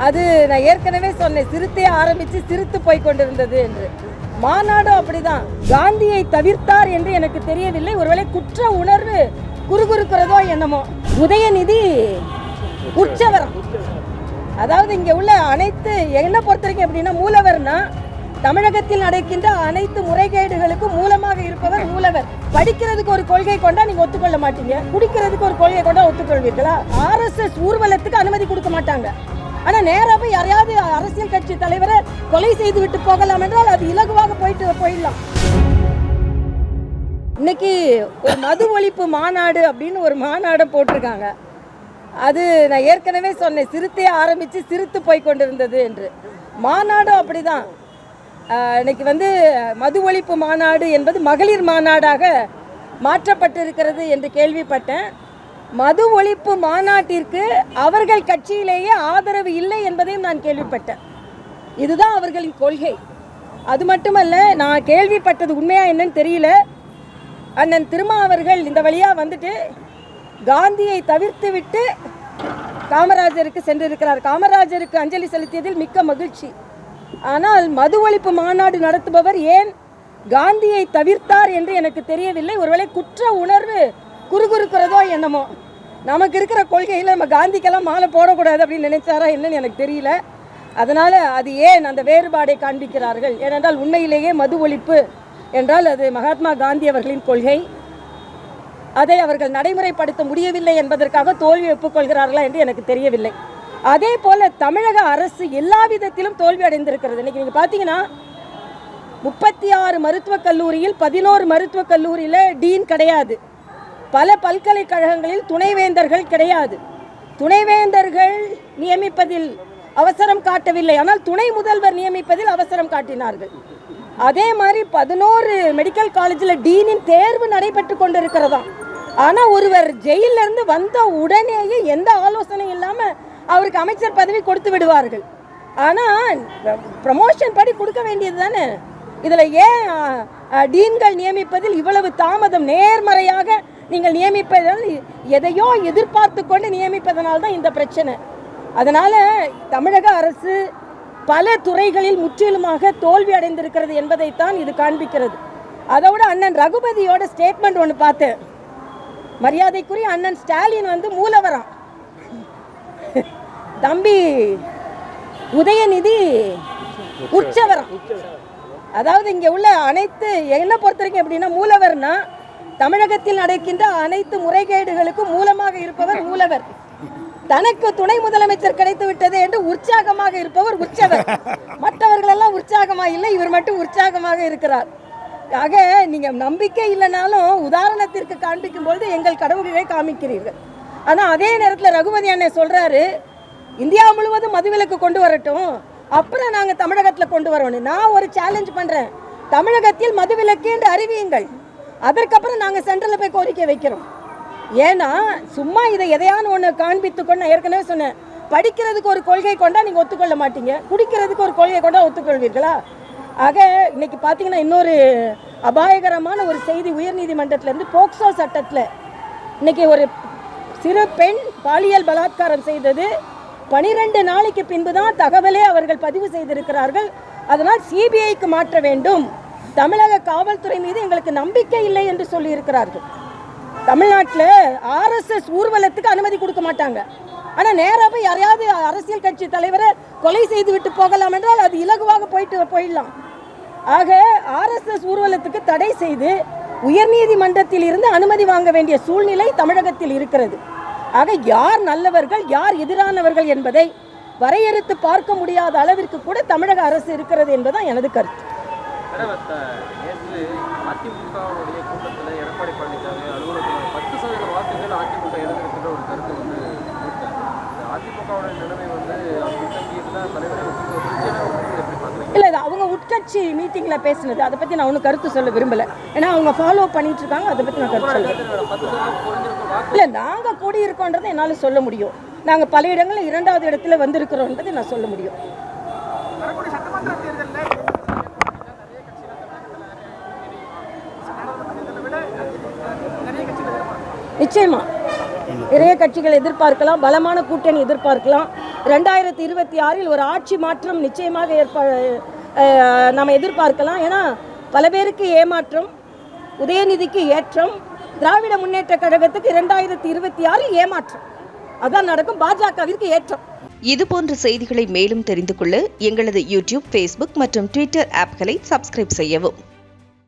அது நான் ஏற்கனவே சொன்னேன், சிறுத்தை ஆரம்பித்து சிரித்து போய் கொண்டிருந்தது என்று. மாநாடும் அப்படிதான். காந்தியை தவிர்த்தார் என்று எனக்கு தெரியவில்லை. ஒருவேளை குற்ற உணர்வு குறுகுறுக்கிறதோ என்னமோ. உதயநிதி உற்சவரம், அதாவது இங்கே உள்ள அனைத்து, என்ன பொறுத்த வரைக்கும் எப்படின்னா, மூலவர்னா தமிழகத்தில் நடக்கின்ற அனைத்து முறைகேடுகளுக்கும் மூலமாக இருப்பவர் மூலவர். படிக்கிறதுக்கு ஒரு கொள்கை கொண்டா நீங்க ஒத்துக்கொள்ள மாட்டீங்க, குடிக்கிறதுக்கு ஒரு கொள்கை கொண்டா ஒத்துக்கொள்வீர்களா? RSS ஊர்வலத்துக்கு அனுமதி கொடுக்க மாட்டாங்க. ஆனா நேரா போய் யாரையாவது அரசியல் கட்சி தலைவரை கொலை செய்து விட்டு போகலாம் என்றால் அது இலகுவாக போயிடலாம். இன்னைக்கு ஒரு மது ஒழிப்பு மாநாடு அப்படின்னு ஒரு மாநாடு போட்டிருக்காங்க. அது நான் ஏற்கனவே சொன்னேன், சிறுத்தை ஆரம்பித்து சிரித்து போய் கொண்டிருந்தது என்று. மாநாடும் அப்படிதான். இன்னைக்கு மது ஒழிப்பு மாநாடு என்பது மகளிர் மாநாடாக மாற்றப்பட்டிருக்கிறது என்று கேள்விப்பட்டேன். மது ஒழிப்பு மாநாட்டிற்கு அவர்கள் கட்சியிலேயே ஆதரவு இல்லை என்பதையும் நான் கேள்விப்பட்டேன். இதுதான் அவர்களின் கொள்கை. அது மட்டுமல்ல, நான் கேள்விப்பட்டது உண்மையா என்னன்னு தெரியல, அண்ணன் திருமா அவர்கள் இந்த வழியாக வந்துட்டு காந்தியை தவிர்த்து விட்டு காமராஜருக்கு சென்றிருக்கிறார். காமராஜருக்கு அஞ்சலி செலுத்தியதில் மிக்க மகிழ்ச்சி. ஆனால் மது ஒழிப்பு மாநாடு நடத்துபவர் ஏன் காந்தியை தவிர்த்தார் என்று எனக்கு தெரியவில்லை. ஒருவேளை குற்ற உணர்வு குறுகுறுக்கிறதோ என்னமோ. நமக்கு இருக்கிற கொள்கையில் நம்ம காந்திக்கெல்லாம் மாலை போடக்கூடாது அப்படின்னு நினைச்சாரா என்னன்னு எனக்கு தெரியல. அதனால் அது ஏன் அந்த வேறுபாடை காண்பிக்கிறார்கள்? ஏனென்றால் உண்மையிலேயே மது ஒழிப்பு என்றால் அது மகாத்மா காந்தி அவர்களின் கொள்கை. அதை அவர்கள் நடைமுறைப்படுத்த முடியவில்லை என்பதற்காக தோல்வி ஒப்புக்கொள்கிறார்களா என்று எனக்கு தெரியவில்லை. அதே போல் தமிழக அரசு எல்லா விதத்திலும் தோல்வி அடைந்திருக்கிறது. இன்றைக்கி நீங்கள் பார்த்தீங்கன்னா 36 மருத்துவக் கல்லூரியில் 11 மருத்துவக் கல்லூரியில் டீன் கிடையாது. பல பல்கலைக்கழகங்களில் துணைவேந்தர்கள் கிடையாது. துணைவேந்தர்கள் நியமிப்பதில் அவசரம் காட்டவில்லை, ஆனால் துணை முதல்வர் நியமிப்பதில் அவசரம் காட்டினார்கள். அதே மாதிரி 11 மெடிக்கல் காலேஜில் டீனின் தேர்வு நடைபெற்று கொண்டிருக்கிறதா. ஆனால் ஒருவர் ஜெயிலிருந்து வந்த உடனேயே எந்த ஆலோசனையும் இல்லாமல் அவருக்கு அமைச்சர் பதவி கொடுத்து விடுவார்கள். ஆனால் ப்ரமோஷன் படி கொடுக்க வேண்டியது தானே. இதில் ஏன் டீன்கள் நியமிப்பதில் இவ்வளவு தாமதம்? நேர்மறையாக நீங்கள் நியமிப்பதால் எதையோ எதிர்பார்த்து கொண்டு நியமிப்பதனால்தான் தான் இந்த பிரச்சனை. அதனால் தமிழக அரசு பல துறைகளில் முற்றிலுமாக தோல்வி அடைந்திருக்கிறது என்பதைத்தான் இது காண்பிக்கிறது. அதோட அண்ணன் ரகுபதியோட ஸ்டேட்மெண்ட் ஒன்று பார்த்தேன். மரியாதைக்குரிய அண்ணன் ஸ்டாலின் மூலவரம், தம்பி உதயநிதி உற்சவரம். அதாவது இங்கே உள்ள அனைத்து, என்ன பொறுத்த வரைக்கும் எப்படின்னா, மூலவர்னா தமிழகத்தில் நடக்கின்ற அனைத்து முறைகேடுகளுக்கும் மூலமாக இருப்பவர் மூலவர். தனக்கு துணை முதலமைச்சர் கிடைத்து விட்டது என்று உற்சாகமாக இருப்பவர் உற்சவர். மற்றவர்களெல்லாம் உற்சாகமாக இல்லை, இவர் மட்டும் உற்சாகமாக இருக்கிறார். ஆக நீங்கள் நம்பிக்கை இல்லைனாலும் உதாரணத்திற்கு காண்பிக்கும் பொழுது எங்கள் கடவுள்களை காமிக்கிறீர்கள். ஆனால் அதே நேரத்தில் ரகுபதி அண்ணன் சொல்கிறாரு, இந்தியா முழுவதும் மதுவிலக்கு கொண்டு வரட்டும், அப்புறம் நாங்கள் தமிழகத்தில் கொண்டு வரணும். நான் ஒரு சேலஞ்ச் பண்ணுறேன், தமிழகத்தில் மதுவிலக்கு என்று அறிவியுங்கள், அதற்கப்புறம் நாங்கள் சென்ட்ரலில் போய் கோரிக்கை வைக்கிறோம். ஏன்னா சும்மா இதை எதையான ஒன்று காண்பித்து கொண்டு, நான் ஏற்கனவே சொன்னேன், படிக்கிறதுக்கு ஒரு கொள்கை கொண்டா நீங்கள் ஒத்துக்கொள்ள மாட்டீங்க, குடிக்கிறதுக்கு ஒரு கொள்கை கொண்டா ஒத்துக்கொள்வீர்களா? ஆக இன்னைக்கு பார்த்தீங்கன்னா இன்னொரு அபாயகரமான ஒரு செய்தி, உயர்நீதிமன்றத்திலேருந்து போக்சோ சட்டத்தில் இன்னைக்கு ஒரு சிறு பெண் பாலியல் பலாத்காரம் செய்தது 12 நாளைக்கு பின்பு தான் தகவலே அவர்கள் பதிவு செய்திருக்கிறார்கள். அதனால் சிபிஐக்கு மாற்ற வேண்டும், தமிழக காவல்துறை மீது எங்களுக்கு நம்பிக்கை இல்லை என்று சொல்லியிருக்கிறார்கள். தமிழ்நாட்டில் RSS ஊர்வலத்துக்கு அனுமதி கொடுக்க மாட்டாங்க. ஆனால் நேராக போய் யாரையாவது அரசியல் கட்சி தலைவரை கொலை செய்து விட்டு போகலாம் என்றால் அது இலகுவாக போயிடலாம். ஆக RSS ஊர்வலத்துக்கு தடை செய்து உயர்நீதிமன்றத்தில் இருந்து அனுமதி வாங்க வேண்டிய சூழ்நிலை தமிழகத்தில் இருக்கிறது. ஆக யார் நல்லவர்கள் யார் எதிரானவர்கள் என்பதை வரையறுத்து பார்க்க முடியாத அளவிற்கு கூட தமிழக அரசு இருக்கிறது என்பதுதான் எனது கருத்து. அதிமுகவுடைய கூட்டத்தில் எடப்பாடி பழனிசாமி அலுவலகத்தில் 10% வாக்குகள் அதிமுக எழுதிருக்கிற ஒரு கருத்து அதிமுகவுடைய நிலைமை இல்லை, இது அவங்க உட்கட்சி மீட்டிங்கில் பேசினது. அதை பற்றி நான் ஒன்றும் கருத்து சொல்ல விரும்பலை. ஏன்னா அவங்க ஃபாலோ பண்ணிட்டு இருக்காங்க, அதை பற்றி நான் கருத்து சொல்ல. இல்லை, நாங்கள் கூடியிருக்கோன்றதை என்னால் சொல்ல முடியும். நாங்கள் பல இடங்களில் 2வது இடத்துல வந்திருக்கிறோன்றதை நான் சொல்ல முடியும். நிச்சயமா நிறைய கட்சிகள் எதிர்பார்க்கலாம், பலமான கூட்டணி எதிர்பார்க்கலாம். 2026 ஒரு ஆட்சி மாற்றம் நிச்சயமாக நாம் எதிர்பார்க்கலாம். ஏன்னா பல பேருக்கு ஏமாற்றம், உதயநிதிக்கு ஏற்றம், திராவிட முன்னேற்ற கழகத்துக்கு 2026 ஏமாற்றம். அதான் நடக்கும். பாஜகவிற்கு ஏற்றம். இதுபோன்ற செய்திகளை மேலும் தெரிந்து கொள்ள எங்களது யூடியூப், ஃபேஸ்புக் மற்றும் ட்விட்டர் ஆப்களை சப்ஸ்கிரைப் செய்யவும்.